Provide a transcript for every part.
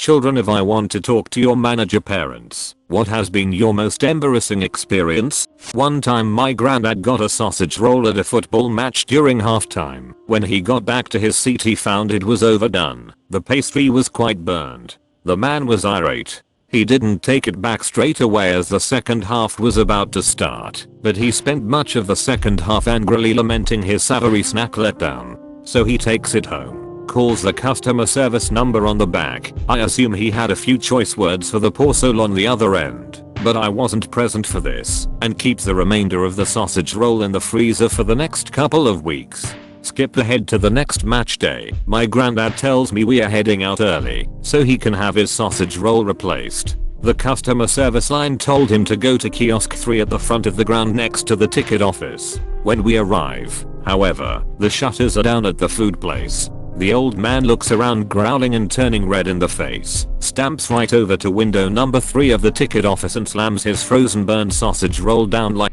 Children, if I want to talk to your manager parents, what has been your most embarrassing experience? One time my granddad got a sausage roll at a football match during halftime. When he got back to his seat he found it was overdone. The pastry was quite burned. The man was irate. He didn't take it back straight away as the second half was about to start, but he spent much of the second half angrily lamenting his savory snack letdown. So he takes it home, calls the customer service number on the back. I assume he had a few choice words for the poor soul on the other end, but I wasn't present for this, and keeps the remainder of the sausage roll in the freezer for the next couple of weeks. Skip ahead to the next match day. My granddad tells me we are heading out early so he can have his sausage roll replaced. The customer service line told him to go to kiosk 3 at the front of the ground next to the ticket office. When we arrive, however, the shutters are down at the food place. The old man looks around growling and turning red in the face, stamps right over to window number 3 of the ticket office and slams his frozen burned sausage roll down like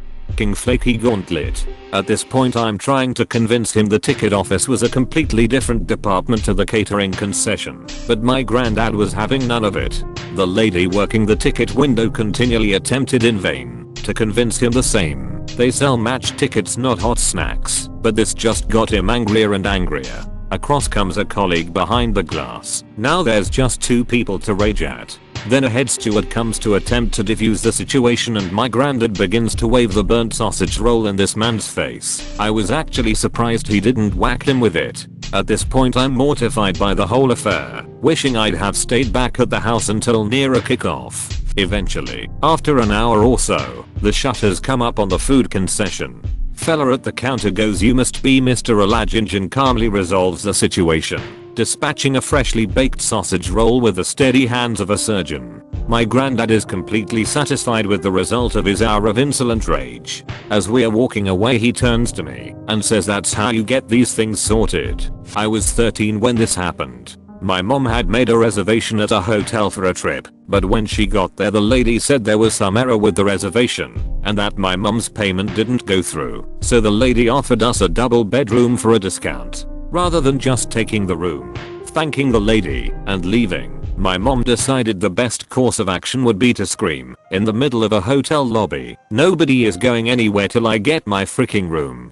flaky gauntlet. At this point I'm trying to convince him the ticket office was a completely different department to the catering concession, but my granddad was having none of it. The lady working the ticket window continually attempted in vain to convince him the same. They sell match tickets, not hot snacks, but this just got him angrier and angrier. Across comes a colleague behind the glass. Now there's just 2 people to rage at. Then a head steward comes to attempt to defuse the situation and my granddad begins to wave the burnt sausage roll in this man's face. I was actually surprised he didn't whack him with it. At this point I'm mortified by the whole affair, wishing I'd have stayed back at the house until nearer kickoff. Eventually, after an hour or so, the shutters come up on the food concession. Fella at the counter goes, "You must be Mr. Alaginge," and calmly resolves the situation, dispatching a freshly baked sausage roll with the steady hands of a surgeon. My granddad is completely satisfied with the result of his hour of insolent rage. As we are walking away he turns to me and says, "That's how you get these things sorted." I was 13 when this happened. My mom had made a reservation at a hotel for a trip, but when she got there the lady said there was some error with the reservation and that my mom's payment didn't go through. So the lady offered us a double bedroom for a discount. Rather than just taking the room, thanking the lady, and leaving, my mom decided the best course of action would be to scream in the middle of a hotel lobby, "Nobody is going anywhere till I get my freaking room."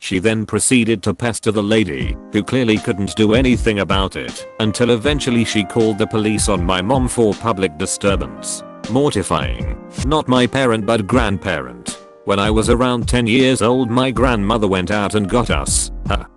She then proceeded to pester the lady, who clearly couldn't do anything about it, until eventually she called the police on my mom for public disturbance. Mortifying. Not my parent but grandparent. When I was around 10 years old my grandmother went out and got us,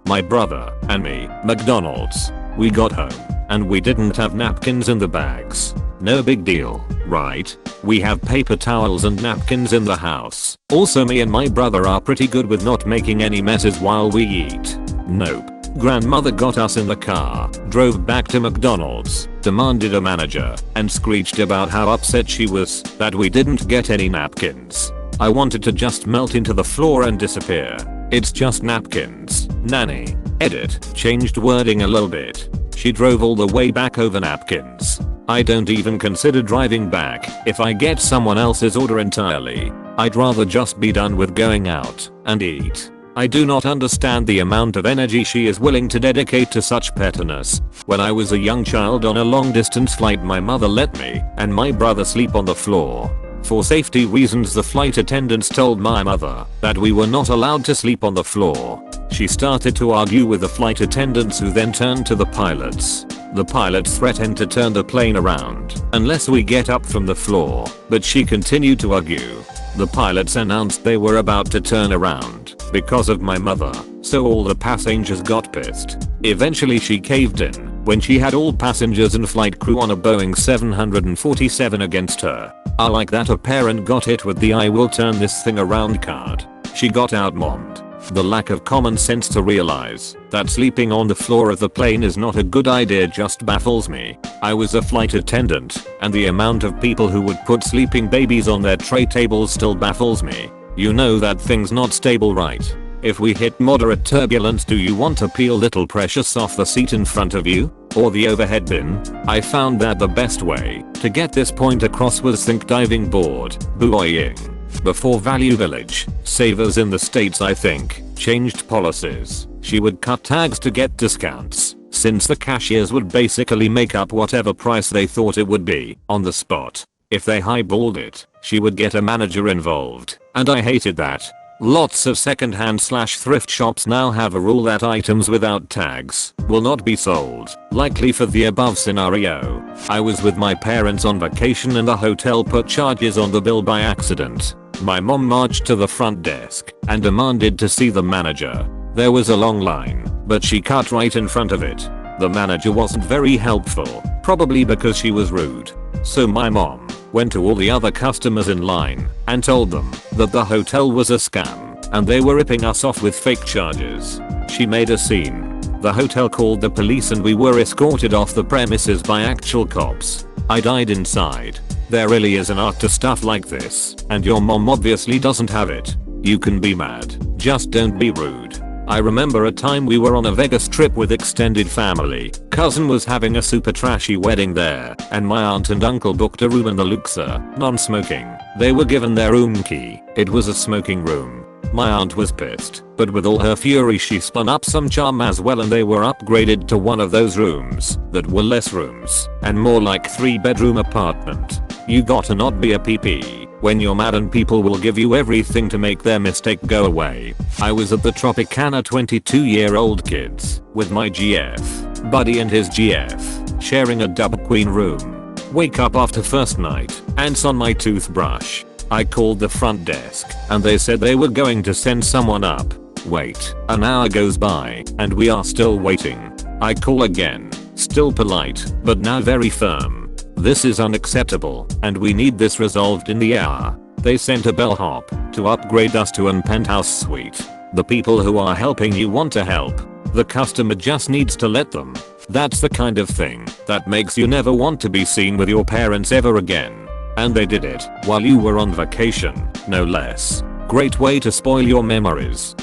my brother, and me, McDonald's. We got home, and we didn't have napkins in the bags. No big deal, right? We have paper towels and napkins in the house. Also me and my brother are pretty good with not making any messes while we eat. Nope. Grandmother got us in the car, drove back to McDonald's, demanded a manager, and screeched about how upset she was that we didn't get any napkins. I wanted to just melt into the floor and disappear. It's just napkins, nanny. Edit, changed wording a little bit. She drove all the way back over napkins. I don't even consider driving back if I get someone else's order entirely. I'd rather just be done with going out and eat. I do not understand the amount of energy she is willing to dedicate to such pettiness. When I was a young child on a long distance flight my mother let me and my brother sleep on the floor. For safety reasons the flight attendants told my mother that we were not allowed to sleep on the floor. She started to argue with the flight attendants who then turned to the pilots. The pilots threatened to turn the plane around unless we get up from the floor, but she continued to argue. The pilots announced they were about to turn around because of my mother, so all the passengers got pissed. Eventually she caved in when she had all passengers and flight crew on a Boeing 747 against her. Like that a parent got hit with the "I will turn this thing around" card. She got outmommed. The lack of common sense to realize that sleeping on the floor of the plane is not a good idea just baffles me. I was a flight attendant, and the amount of people who would put sleeping babies on their tray tables still baffles me. You know that thing's not stable, right? If we hit moderate turbulence, do you want to peel little precious off the seat in front of you? Or the overhead bin? I found that the best way to get this point across was think diving board, buoying. Before Value Village, Savers in the States I think, changed policies. She would cut tags to get discounts, since the cashiers would basically make up whatever price they thought it would be on the spot. If they highballed it, she would get a manager involved, and I hated that. Lots of second-hand/thrift shops now have a rule that items without tags will not be sold, likely for the above scenario. I was with my parents on vacation and the hotel put charges on the bill by accident. My mom marched to the front desk and demanded to see the manager. There was a long line, but she cut right in front of it. The manager wasn't very helpful, probably because she was rude. So my mom went to all the other customers in line and told them that the hotel was a scam and they were ripping us off with fake charges. She made a scene. The hotel called the police and we were escorted off the premises by actual cops. I died inside. There really is an art to stuff like this, and your mom obviously doesn't have it. You can be mad, just don't be rude. I remember a time we were on a Vegas trip with extended family. Cousin was having a super trashy wedding there, and my aunt and uncle booked a room in the Luxor, non-smoking. They were given their room key. It was a smoking room. My aunt was pissed, but with all her fury she spun up some charm as well and they were upgraded to one of those rooms that were less rooms and more like 3-bedroom apartment. You gotta not be a PP when you're mad, and people will give you everything to make their mistake go away. I was at the Tropicana 22-year-old kids with my GF buddy and his GF sharing a double queen room. Wake up after first night, ants on my toothbrush. I called the front desk and they said they were going to send someone up. Wait, an hour goes by and we are still waiting. I call again, still polite, but now very firm. This is unacceptable and we need this resolved in the hour. They sent a bellhop to upgrade us to an penthouse suite. The people who are helping you want to help. The customer just needs to let them. That's the kind of thing that makes you never want to be seen with your parents ever again. And they did it while you were on vacation, no less. Great way to spoil your memories.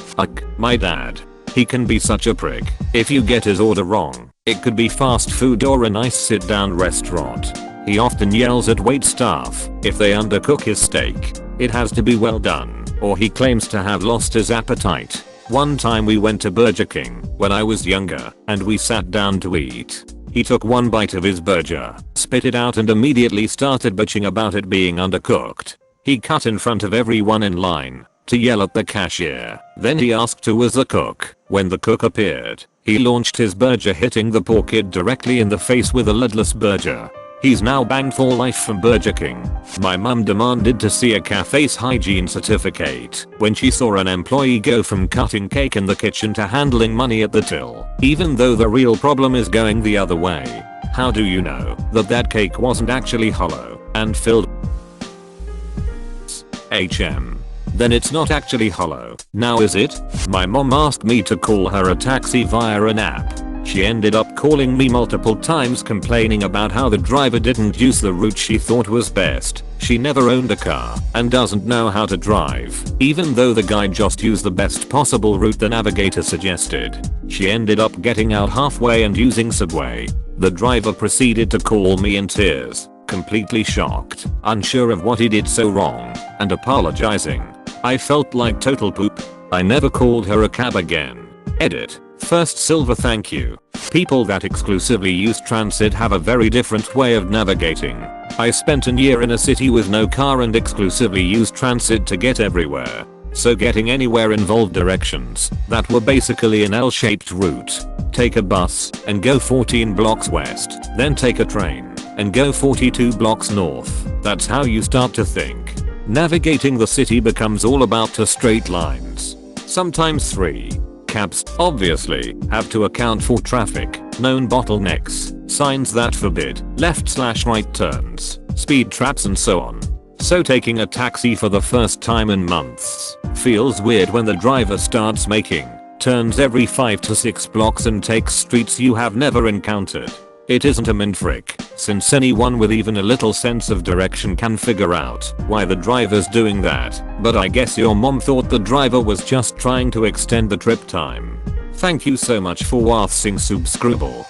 My dad. He can be such a prick. If you get his order wrong, it could be fast food or a nice sit down restaurant. He often yells at waitstaff if they undercook his steak. It has to be well done, or he claims to have lost his appetite. One time we went to Burger King when I was younger and we sat down to eat. He took one bite of his burger, spit it out and immediately started bitching about it being undercooked. He cut in front of everyone in line to yell at the cashier. Then he asked who was the cook. When the cook appeared, he launched his burger, hitting the poor kid directly in the face with a lidless burger. He's now banned for life from Burger King. My mum demanded to see a cafe's hygiene certificate when she saw an employee go from cutting cake in the kitchen to handling money at the till, even though the real problem is going the other way. How do you know that that cake wasn't actually hollow and filled Then it's not actually hollow, now is it? My mom asked me to call her a taxi via an app. She ended up calling me multiple times complaining about how the driver didn't use the route she thought was best. She never owned a car and doesn't know how to drive, even though the guy just used the best possible route the navigator suggested. She ended up getting out halfway and using Subway. The driver proceeded to call me in tears, completely shocked, unsure of what he did so wrong, and apologizing. I felt like total poop. I never called her a cab again. Edit. First silver thank you. People that exclusively use transit have a very different way of navigating. I spent a year in a city with no car and exclusively used transit to get everywhere. So getting anywhere involved directions that were basically an L-shaped route. Take a bus and go 14 blocks west, then take a train and go 42 blocks north. That's how you start to think. Navigating the city becomes all about 2 straight lines. Sometimes 3. Cabs, obviously, have to account for traffic, known bottlenecks, signs that forbid left/right turns, speed traps and so on. So taking a taxi for the first time in months feels weird when the driver starts making turns every 5 to 6 blocks and takes streets you have never encountered. It isn't a min trick, since anyone with even a little sense of direction can figure out why the driver's doing that, but I guess your mom thought the driver was just trying to extend the trip time. Thank you so much for watching subscribe.